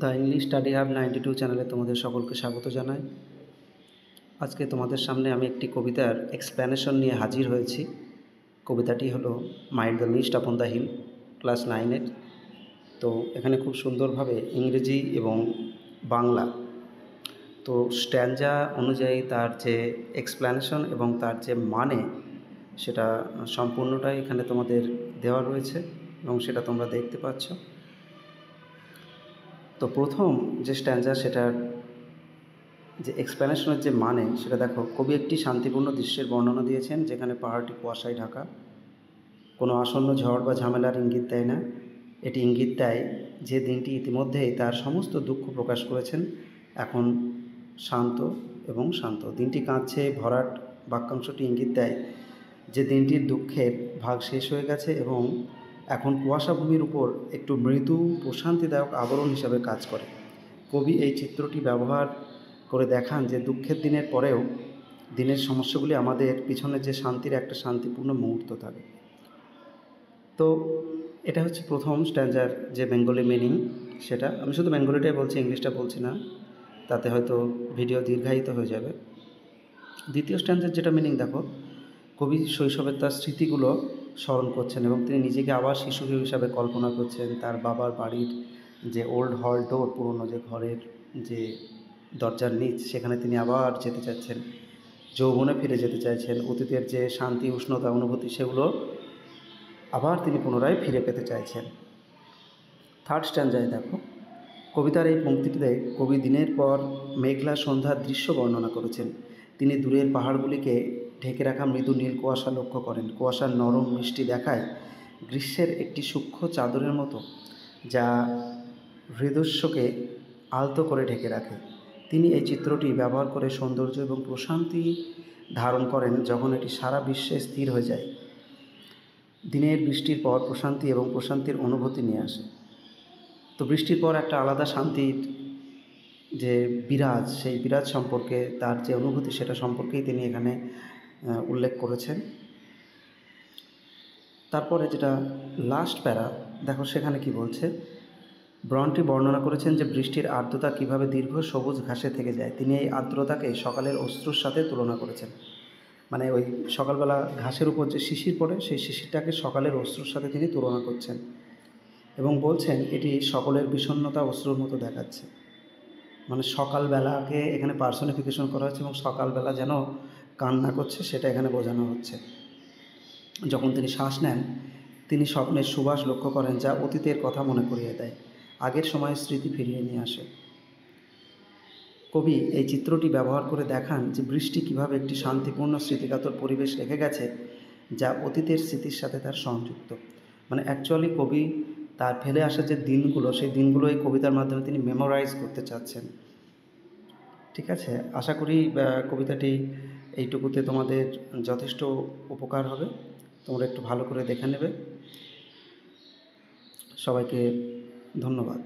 The English study hub 92 চ্যানেলে তোমাদের সকলকে স্বাগত জানাই। আজকে তোমাদের সামনে আমি একটি কবিতার এক্সপ্লেনেশন নিয়ে হাজির হয়েছি। কবিতাটি হলো might the mist upon the hill, class 9-এর। তো এখানে খুব সুন্দরভাবে ইংরেজি এবং বাংলা তো স্ট্যাঞ্জা অনুযায়ী তার যে এক্সপ্লেনেশন এবং তার যে মানে সেটা সম্পূর্ণটাই এখানে তোমাদের দেওয়া রয়েছে এবং সেটা তোমরা দেখতে পাচ্ছ। তো প্রথম যে স্ট্যাঞ্জা সেটার যে এক্সপ্লেনেশনের যে মানে সেটা দেখো। কবি একটি শান্তিপূর্ণ দৃশ্যের বর্ণনা দিয়েছেন যেখানে পাহাড়টি কুয়াশায় ঢাকা। কোনো আসন্ন ঝড় বা ঝামেলার ইঙ্গিত দেয় না। এটি ইঙ্গিত দেয় যে দিনটি ইতিমধ্যেই তার সমস্ত দুঃখ প্রকাশ করেছেন, এখন শান্ত এবং শান্ত। দিনটি কাঁদছে ভরাট বাক্যাংশটি ইঙ্গিত দেয় যে দিনটির দুঃখের ভাগ শেষ হয়ে গেছে এবং এখন কুয়াশা ভূমির উপর একটু মৃদু প্রশান্তিদায়ক আবরণ হিসাবে কাজ করে। কবি এই চিত্রটি ব্যবহার করে দেখান যে দুঃখের দিনের পরেও দিনের সমস্যাগুলি আমাদের পিছনে যে শান্তির একটা শান্তিপূর্ণ মুহূর্ত থাকে। তো এটা হচ্ছে প্রথম স্ট্যাঞ্জার যে বেঙ্গলি মিনিং, সেটা আমি শুধু বেঙ্গলিটাই বলছি, ইংলিশটা বলছি না, তাতে হয়তো ভিডিও দীর্ঘায়িত হয়ে যাবে। দ্বিতীয় স্ট্যাঞ্জার যেটা মিনিং দেখো, কবি শৈশবের তার স্মৃতিগুলো স্মরণ করছেন এবং তিনি নিজেকে আবার শিশু হিসাবে কল্পনা করছেন। তার বাবার বাড়ির যে ওল্ড হল ডোর, পুরনো যে ঘরের যে দরজার নিচ, সেখানে তিনি আবার যেতে চাচ্ছেন, যৌবনে ফিরে যেতে চাইছেন। অতীতের যে শান্তি উষ্ণতা অনুভূতি সেগুলো আবার তিনি পুনরায় ফিরে পেতে চাইছেন। থার্ড স্ট্যাঞ্জায় দেখো, কবিতার এই পংক্তিটিতে কবি দিনের পর মেঘলা সন্ধ্যার দৃশ্য বর্ণনা করেছেন। তিনি দূরের পাহাড়গুলিকে ঢেকে রাখা মৃদু নীল কুয়াশা লক্ষ্য করেন। কুয়াশার নরম মিষ্টি দেখায় গ্রীষ্মের একটি সূক্ষ্ম চাদরের মতো, যা হৃদস্বকে আলতো করে ঢেকে রাখে। তিনি এই চিত্রটি ব্যবহার করে সৌন্দর্য এবং প্রশান্তি ধারণ করেন যখন এটি সারা বিশ্বে স্থির হয়ে যায়। দিনের বৃষ্টির পর প্রশান্তি এবং প্রশান্তির অনুভূতি নিয়ে আসে। তো বৃষ্টির পর একটা আলাদা শান্তির যে বিরাজ, সেই বিরাজ সম্পর্কে তার যে অনুভূতি সেটা সম্পর্কেই তিনি এখানে উল্লেখ করেছেন। তারপরে যেটা লাস্ট প্যারা দেখো, সেখানে কি বলছে, ব্রনটি বর্ণনা করেছেন যে বৃষ্টির আর্দ্রতা কীভাবে দীর্ঘ সবুজ ঘাসে থেকে যায়। তিনি এই আর্দ্রতাকে সকালের অশ্রুর সাথে তুলনা করেছেন। মানে ওই সকালবেলা ঘাসের উপর যে শিশির পড়ে, সেই শিশিরটাকে সকালের অশ্রুর সাথে তিনি তুলনা করছেন এবং বলছেন এটি সকলের বিষণ্ণতা অশ্রুর মতো দেখাচ্ছে। মানে সকালবেলাকে এখানে পার্সনিফিকেশন করা হচ্ছে এবং সকালবেলা যেন কান্না করছে সেটা এখানে বোঝানো হচ্ছে। যখন তিনি শ্বাস নেন, তিনি স্বপ্নের সুবাস লক্ষ্য করেন যা অতীতের কথা মনে করিয়ে দেয়, আগের সময়ের স্মৃতি ফিরিয়ে নিয়ে আসে। কবি এই চিত্রটি ব্যবহার করে দেখান যে বৃষ্টি কীভাবে একটি শান্তিপূর্ণ স্মৃতিকাতর পরিবেশ রেখে গেছে যা অতীতের স্মৃতির সাথে তার সংযুক্ত। মানে অ্যাকচুয়ালি কবি তার ফেলে আসা যে দিনগুলো, সেই দিনগুলো এই কবিতার মাধ্যমে তিনি মেমোরাইজ করতে চাচ্ছেন। ঠিক আছে, আশা করি কবিতাটি এইটুকুতে তোমাদের যথেষ্ট উপকার হবে। তোমরা একটু ভালো করে দেখে নেবে। সবাইকে ধন্যবাদ।